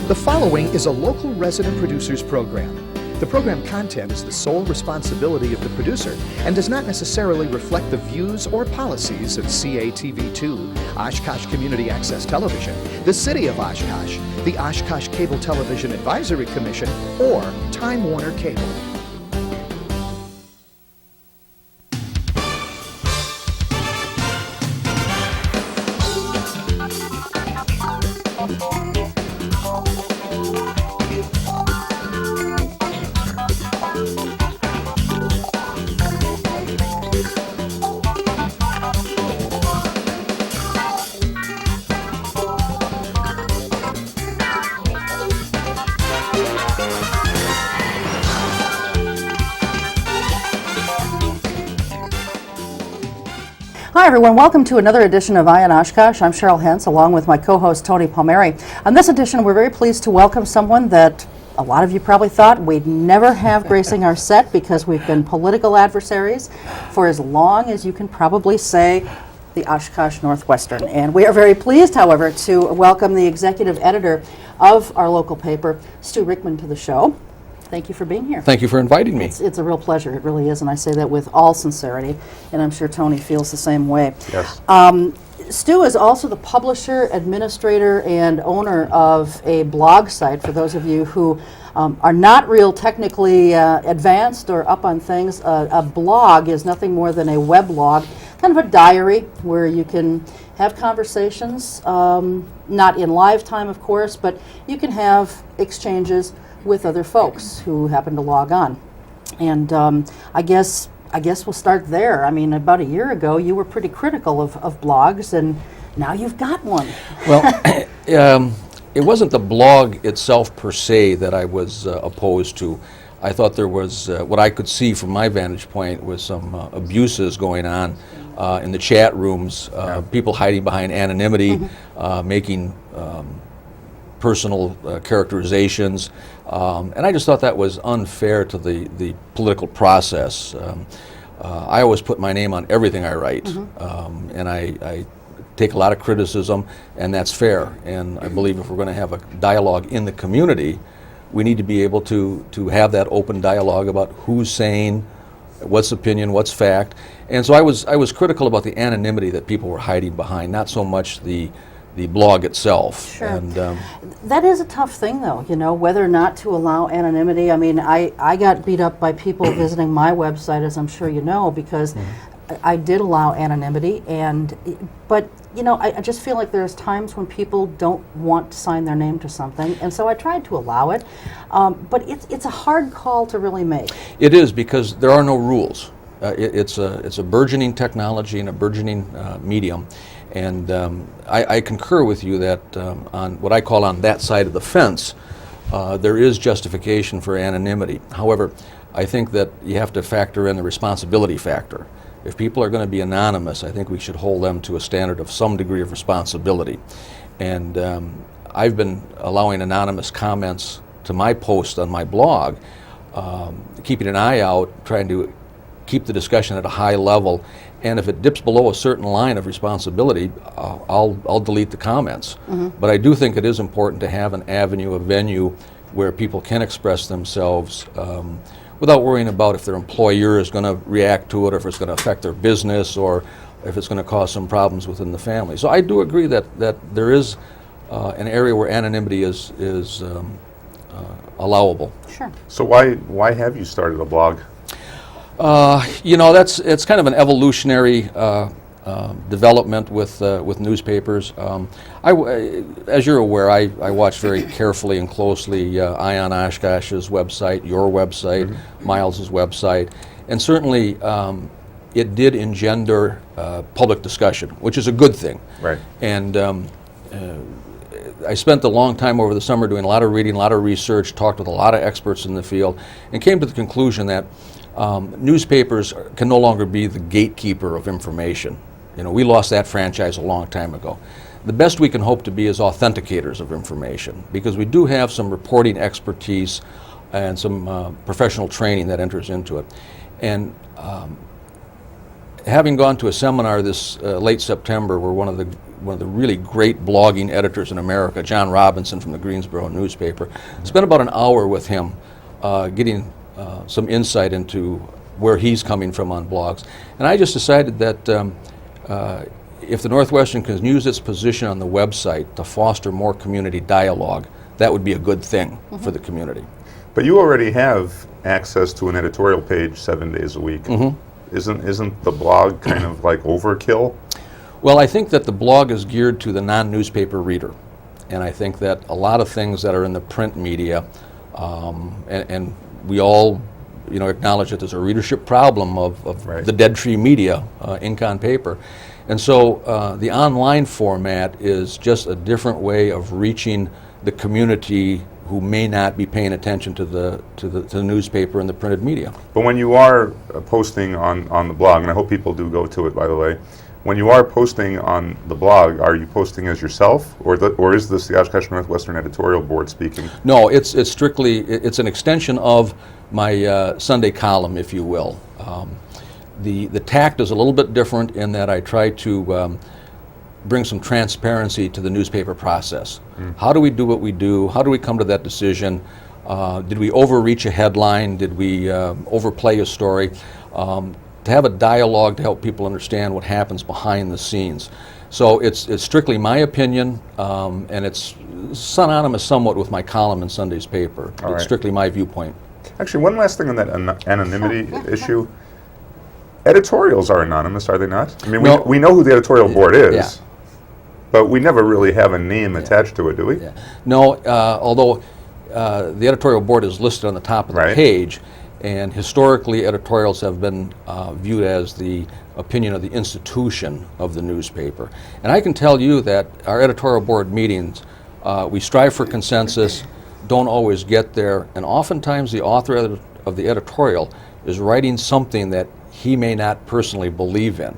The following is a local resident producers program. The program content is the sole responsibility of the producer and does not necessarily reflect the views or policies of CATV2, Oshkosh Community Access Television, the City of Oshkosh, the Oshkosh Cable Television Advisory Commission, or Time Warner Cable. Hi everyone, welcome to another edition of Eye on Oshkosh. I'm Cheryl Hentz along with my co-host Tony Palmeri. On this edition we're very pleased to welcome someone that a lot of you probably thought we'd never have gracing our set because we've been political adversaries for as long as you can probably say the Oshkosh Northwestern. And we are very pleased, however, to welcome the executive editor of our local paper, Stew Rieckman, to the show. Thank you for being here. Thank you for inviting me. It's a real pleasure, it really is, and I say that with all sincerity, and I'm sure Tony feels the same way. Yes. Stu is also the publisher, administrator, and owner of a blog site. For those of you who are not real technically advanced or up on things, a blog is nothing more than a weblog, kind of a diary where you can have conversations, not in live time, of course, but you can have exchanges with other folks who happen to log on. And I guess we'll start there. I mean, about a year ago, you were pretty critical of blogs, and now you've got one. Well, it wasn't the blog itself per se that I was opposed to. I thought there was, what I could see from my vantage point was some abuses going on in the chat rooms, people hiding behind anonymity, making personal characterizations, and I just thought that was unfair to the political process. I always put my name on everything I write, and I take a lot of criticism, and that's fair. And I believe if we're going to have a dialogue in the community, we need to be able to have that open dialogue about who's saying what's opinion, what's fact. And so I was critical about the anonymity that people were hiding behind, not so much the blog itself. Sure. And that is a tough thing, though, you know, whether or not to allow anonymity. I mean, I got beat up by people visiting my website, as I'm sure you know, because I did allow anonymity, but you know, I just feel like there's times when people don't want to sign their name to something, and so I tried to allow it, but it's a hard call to really make. It is, because there are no rules. It's a burgeoning technology and a burgeoning medium. And I concur with you that on what I call on that side of the fence, there is justification for anonymity. However, I think that you have to factor in the responsibility factor. If people are going to be anonymous, I think we should hold them to a standard of some degree of responsibility. And I've been allowing anonymous comments to my post on my blog, keeping an eye out, trying to keep the discussion at a high level. And if it dips below a certain line of responsibility, I'll delete the comments. But I do think it is important to have an avenue, a venue where people can express themselves without worrying about if their employer is going to react to it, or if it's going to affect their business, or if it's going to cause some problems within the family. So I do agree that there is an area where anonymity is allowable. Sure. So why have you started a blog? You know, it's kind of an evolutionary development with newspapers. As you're aware, I watch very carefully and closely Eye on Oshkosh's website, your website, Miles's website, and certainly it did engender public discussion, which is a good thing. Right. And I spent a long time over the summer doing a lot of reading, a lot of research, talked with a lot of experts in the field, and came to the conclusion that newspapers can no longer be the gatekeeper of information. You know, we lost that franchise a long time ago. The best we can hope to be is authenticators of information, because we do have some reporting expertise and some professional training that enters into it. And having gone to a seminar this late September where one of the one of the really great blogging editors in America, John Robinson from the Greensboro newspaper. Spent about an hour with him getting some insight into where he's coming from on blogs. And I just decided that if the Northwestern can use its position on the website to foster more community dialogue, that would be a good thing for the community. But you already have access to an editorial page 7 days a week. Isn't the blog kind of like overkill? Well, I think that the blog is geared to the non-newspaper reader. And I think that a lot of things that are in the print media, and we all acknowledge that there's a readership problem of Right. the dead tree media, ink on paper. And so the online format is just a different way of reaching the community who may not be paying attention to the newspaper and the printed media. But when you are posting on the blog, and I hope people do go to it, by the way, when you are posting on the blog, are you posting as yourself, or is this the Oshkosh Northwestern editorial board speaking? No, it's strictly, it's an extension of my Sunday column, if you will. The tact is a little bit different in that I try to bring some transparency to the newspaper process. How do we do what we do? How do we come to that decision? Did we overreach a headline? Did we overplay a story? To have a dialogue to help people understand what happens behind the scenes. So it's strictly my opinion, and it's synonymous somewhat with my column in Sunday's paper. All It's right. strictly my viewpoint. Actually, one last thing on that anonymity issue. Editorials are anonymous, are they not? I mean, No. we know who the editorial board is, Yeah. but we never really have a name attached to it, do we? Yeah. No, although the editorial board is listed on the top of the Right. page, and historically editorials have been viewed as the opinion of the institution of the newspaper. And I can tell you that our editorial board meetings, we strive for consensus, don't always get there, and oftentimes the author of the editorial is writing something that he may not personally believe in.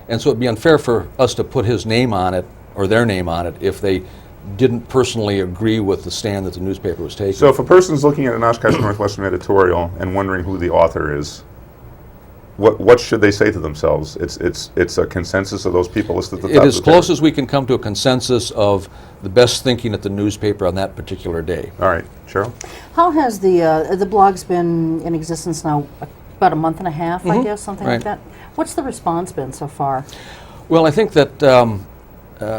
And so it'd be unfair for us to put his name on it, or their name on it, if they didn't personally agree with the stand that the newspaper was taking. So if a person's looking at an Oshkosh Northwestern editorial and wondering who the author is, what should they say to themselves? It's a consensus of those people listed at the top It of is the close page? as we can come to a consensus of the best thinking at the newspaper on that particular day. All right, Cheryl? How has the blog's been in existence now? About a month and a half, I guess, something like Right. that. What's the response been so far? Well, I think that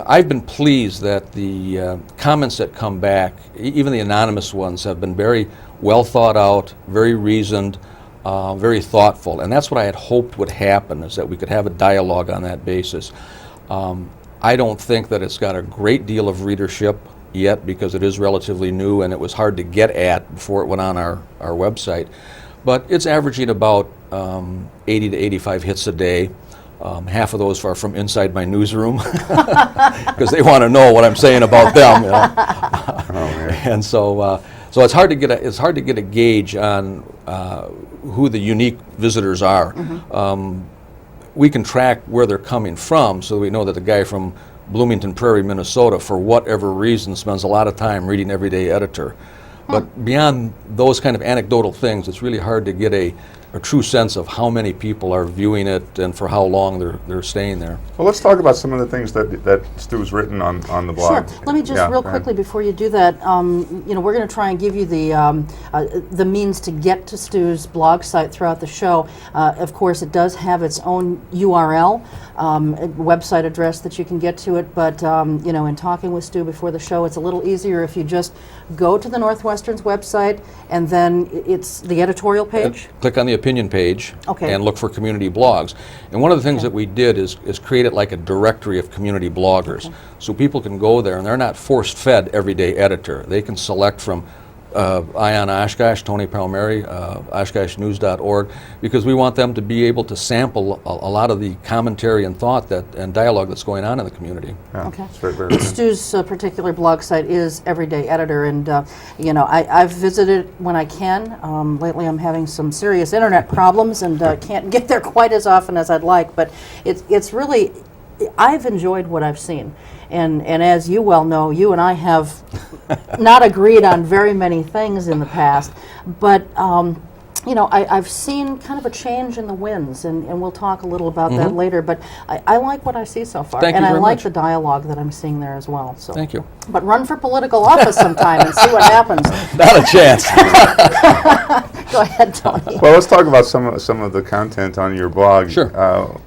I've been pleased that the comments that come back, even the anonymous ones, have been very well thought out, very reasoned, very thoughtful. And that's what I had hoped would happen, is that we could have a dialogue on that basis. I don't think that it's got a great deal of readership yet, because it is relatively new and it was hard to get at before it went on our website. But it's averaging about 80 to 85 hits a day. Half of those are from inside my newsroom, because they want to know what I'm saying about them. And so it's hard to get a gauge on who the unique visitors are. We can track where they're coming from, so we know that the guy from Bloomington Prairie, Minnesota, for whatever reason, spends a lot of time reading Everyday Editor. But beyond those kind of anecdotal things, it's really hard to get a true sense of how many people are viewing it and for how long they're staying there. Well, let's talk about some of the things that Stu's written on the blog. Sure. Let me just Yeah, real go ahead. quickly before you do that. We're going to try and give you the means to get to Stu's blog site throughout the show. Of course, it does have its own URL, website address that you can get to it. But in talking with Stu before the show, it's a little easier if you just go to the Northwestern's website and then it's the editorial page. Click on the opinion page Okay. and look for community blogs. And one of the things that we did is create it like a directory of community bloggers. So people can go there and they're not force-fed Everyday Editor. They can select from Ion Oshkosh, Tony Palmeri, Oshkosh-News.org, because we want them to be able to sample a lot of the commentary and thought and dialogue that's going on in the community. Yeah, Okay. it's very, very good. Stu's particular blog site is Everyday Editor, and I've visited when I can. Lately, I'm having some serious internet problems and can't get there quite as often as I'd like. But it's really, I've enjoyed what I've seen, and as you well know, you and I have not agreed on very many things in the past, but you know, I've seen kind of a change in the winds, and we'll talk a little about that later, but I like what I see so far. Thank you and I very like much. the dialogue that I'm seeing there as well. So. Thank you. But run for political office sometime and see what happens. Not a chance. Go ahead, Tony. Well, let's talk about some of the content on your blog. Sure.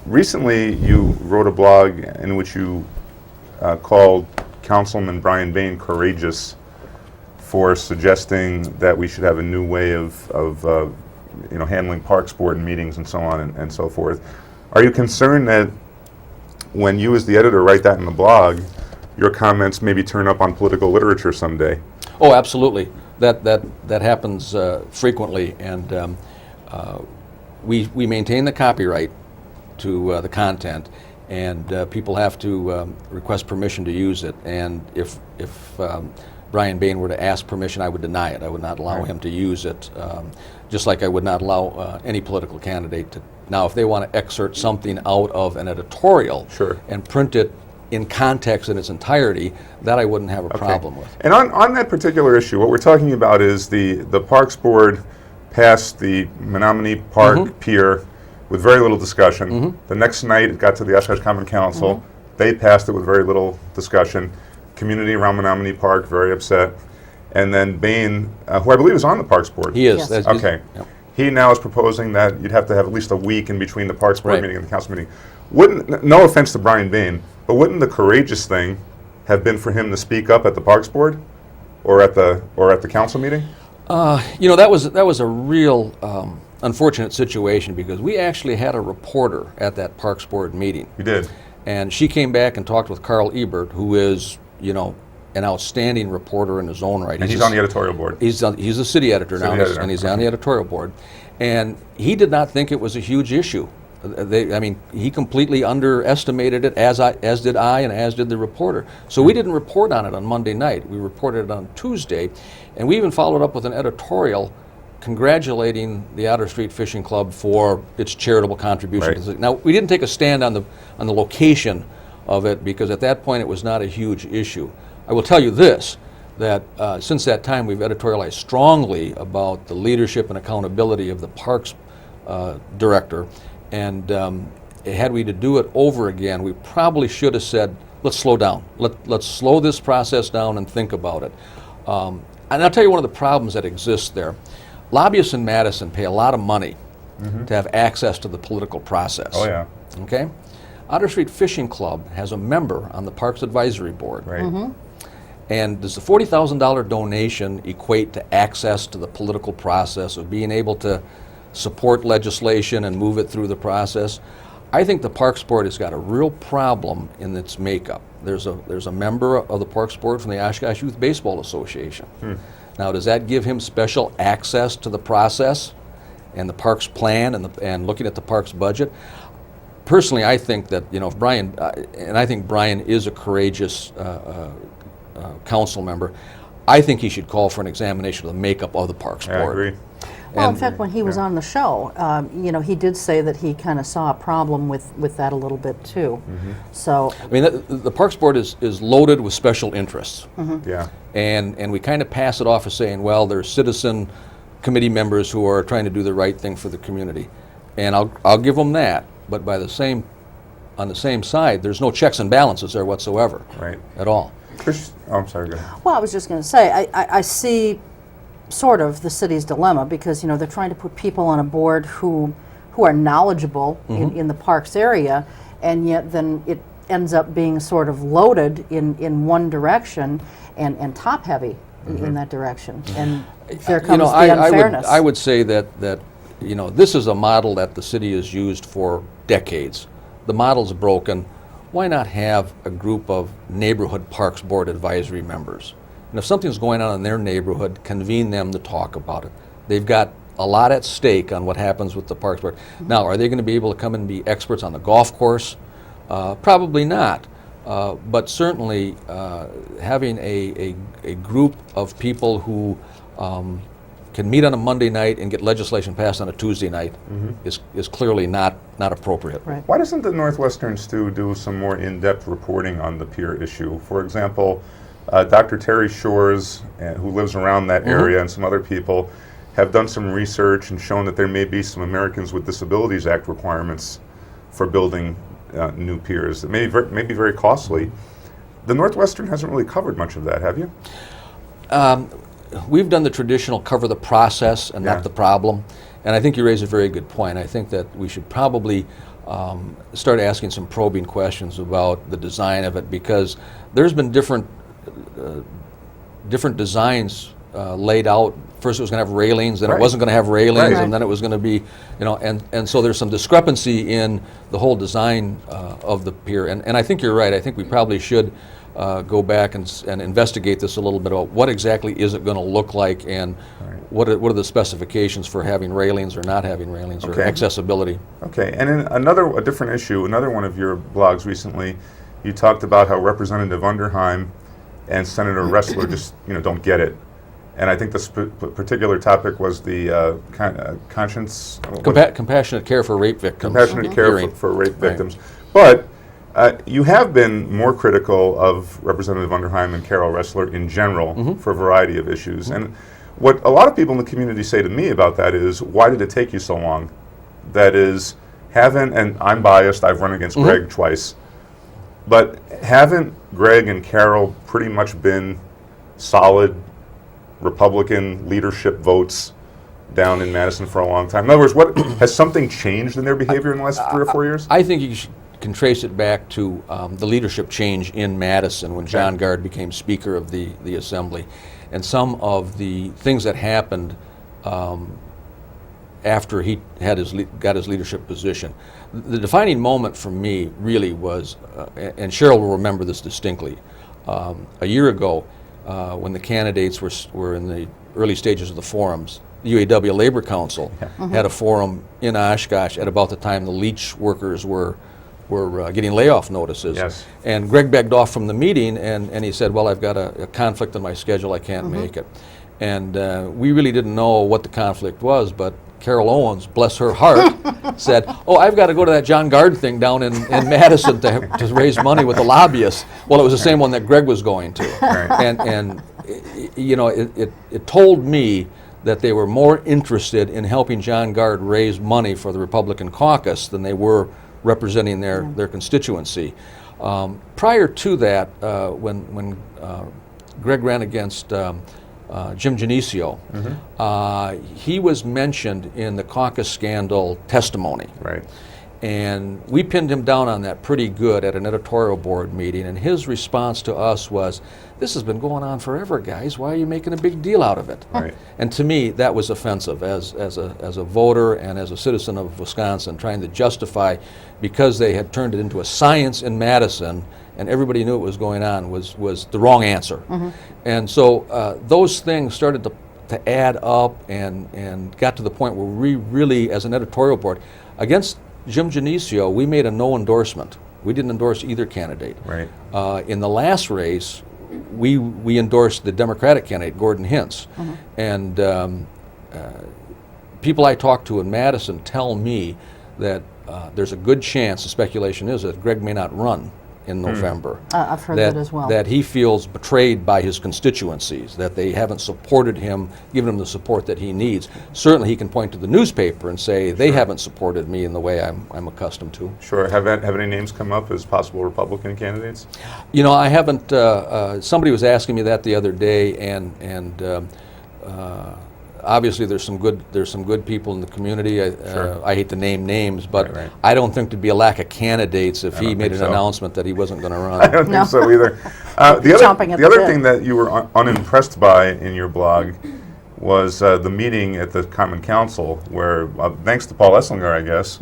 Recently, you wrote a blog in which you called Councilman Brian Bain courageous for suggesting that we should have a new way of handling Parks Board meetings and so on and so forth. Are you concerned that when you as the editor write that in the blog, your comments maybe turn up on political literature someday? Oh, absolutely. That happens frequently, and we maintain the copyright to the content, and people have to request permission to use it. And if Brian Bain were to ask permission, I would deny it. I would not allow him to use it, just like I would not allow any political candidate to. Now, if they want to excerpt something out of an editorial and print it in context in its entirety, that I wouldn't have a problem with. And on that particular issue, what we're talking about is the Parks Board passed the Menominee Park Pier with very little discussion. The next night, it got to the Oshkosh Common Council. They passed it with very little discussion. Community around Menominee Park, very upset. And then Bain, who I believe is on the Parks Board. He is. Yes. That's- Okay. Yep. He now is proposing that you'd have to have at least a week in between the Parks Board Right. meeting and the council meeting. Wouldn't, no offense to Brian Bain, but wouldn't the courageous thing have been for him to speak up at the Parks Board or at the council meeting? You know, that was a real unfortunate situation, because we actually had a reporter at that Parks Board meeting. You did. And she came back and talked with Carl Ebert, who is, you know, an outstanding reporter in his own right. And he's on the editorial board. He's a city editor now, editor, and he's on the editorial board. And he did not think it was a huge issue. He completely underestimated it, as did I, and as did the reporter. So we didn't report on it on Monday night. We reported it on Tuesday, and we even followed up with an editorial congratulating the Outer Street Fishing Club for its charitable contribution. Right. Now, we didn't take a stand on the location of it, because at that point it was not a huge issue. I will tell you this, that since that time we've editorialized strongly about the leadership and accountability of the Parks director, and had we to do it over again, we probably should have said, let's slow down. Let's slow this process down and think about it. And I'll tell you one of the problems that exists there. Lobbyists in Madison pay a lot of money to have access to the political process. Oh, yeah. Okay? Outer Street Fishing Club has a member on the Parks Advisory Board. Right. And does the $40,000 donation equate to access to the political process of being able to support legislation and move it through the process? I think the Parks Board has got a real problem in its makeup. There's a member of the Parks Board from the Oshkosh Youth Baseball Association. Now, does that give him special access to the process and the parks plan and looking at the parks budget? Personally, I think that, you know, if Brian, and I think Brian is a courageous council member, I think he should call for an examination of the makeup of the Parks Yeah, I Board. agree. Well, in And- fact, when he was on the show, you know, he did say that he kind of saw a problem with that a little bit too. So, I mean, the Parks Board is loaded with special interests. Yeah. And we kind of pass it off as saying, well, there's citizen committee members who are trying to do the right thing for the community. And I'll give them that, but on the same side, there's no checks and balances there whatsoever. Right. At all. Trish, oh, I'm sorry, go ahead. well, I was just going to say, I see sort of the city's dilemma, because, you know, they're trying to put people on a board who are knowledgeable in the parks area, and yet then it ends up being sort of loaded in one direction and top heavy in that direction. And there comes the unfairness. I would say that you know, this is a model that the city has used for decades. The model's broken. Why not have a group of neighborhood Parks Board advisory members? And if something's going on in their neighborhood, convene them to talk about it. They've got a lot at stake on what happens with the Parks Board. Now, are they going to be able to come and be experts on the golf course? Probably not. But certainly having a group of people who can meet on a Monday night and get legislation passed on a Tuesday night is clearly not appropriate. Right. Why doesn't the Northwestern Stew do some more in-depth reporting on the pier issue? For example, Dr. Terry Shores, who lives around that area, and some other people, have done some research and shown that there may be some Americans with Disabilities Act requirements for building new piers that may be very costly. The Northwestern hasn't really covered much of that, have you? We've done the traditional cover the process and Yeah. not the problem. And I think you raise a very good point. I think that we should probably start asking some probing questions about the design of it, because there's been different designs laid out. First it was going to have railings, then Right. it wasn't going to have railings, Right. and then it was going to be, and so there's some discrepancy in the whole design of the pier. And I think you're right. I think we probably should go back and investigate this a little bit about what exactly is it going to look like, and what are the specifications for having railings or not having railings, or Okay. accessibility. Okay, and in a different issue, another one of your blogs recently, you talked about how Representative Underheim and Senator Ressler just don't get it. And I think this particular topic was the conscience... Compassionate care for rape victims. Compassionate care hearing. for rape Right. victims. But you have been more critical of Representative Underheim and Cheryl Ressler in general for a variety of issues. And what a lot of people in the community say to me about that is, why did it take you so long? That is, and I'm biased, I've run against Greg twice, but haven't Greg and Cheryl pretty much been solid Republican leadership votes down in Madison for a long time? In other words, has something changed in their behavior in the last 3 or 4 years? I think you can trace it back to the leadership change in Madison when John Gard became Speaker of the Assembly, and some of the things that happened after he had got his leadership position. The defining moment for me really was, and Cheryl will remember this distinctly, a year ago when the candidates were in the early stages of the forums. The UAW Labor Council had a forum in Oshkosh at about the time the leach workers were getting layoff notices. Yes. And Greg begged off from the meeting, and he said, well, I've got a conflict in my schedule, I can't make it. And we really didn't know what the conflict was, but Carol Owens, bless her heart, said, oh, I've got to go to that John Gard thing down in Madison to raise money with the lobbyists. Well, it was the same one that Greg was going to. And it told me that they were more interested in helping John Gard raise money for the Republican caucus than they were representing their constituency. Prior to that, when Greg ran against Jim Genesio, he was mentioned in the caucus scandal testimony. Right. And we pinned him down on that pretty good at an editorial board meeting, and his response to us was, this has been going on forever, guys. Why are you making a big deal out of it? Right. And to me, that was offensive as a voter and as a citizen of Wisconsin, trying to justify, because they had turned it into a science in Madison and everybody knew what was going on, was the wrong answer. And so those things started to add up and got to the point where we really, as an editorial board, against Jim Genesio, we made a no endorsement. We didn't endorse either candidate. Right. In the last race, we endorsed the Democratic candidate, Gordon Hentz. And people I talk to in Madison tell me that there's a good chance, the speculation is, that Greg may not run in November. I've heard that as well. That he feels betrayed by his constituencies, that they haven't supported him, given him the support that he needs. Certainly he can point to the newspaper and say, they haven't supported me in the way I'm accustomed to. Sure. Have any names come up as possible Republican candidates? I haven't, somebody was asking me that the other day, and obviously there's some good people in the community. Sure. I hate to name names, but Right. I don't think there'd be a lack of candidates if he don't made think an so. announcement that he wasn't going to run. I don't No. think so either. Chomping at The other the bit. thing that you were unimpressed by in your blog was the meeting at the Common Council where, thanks to Paul Esslinger, I guess,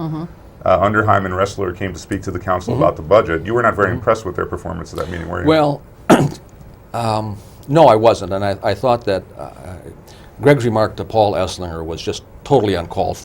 Underheim and Ressler came to speak to the council about the budget. You were not very impressed with their performance at that meeting, were you? Well, no, I wasn't, and I thought that Greg's remark to Paul Esslinger was just totally uncalled for.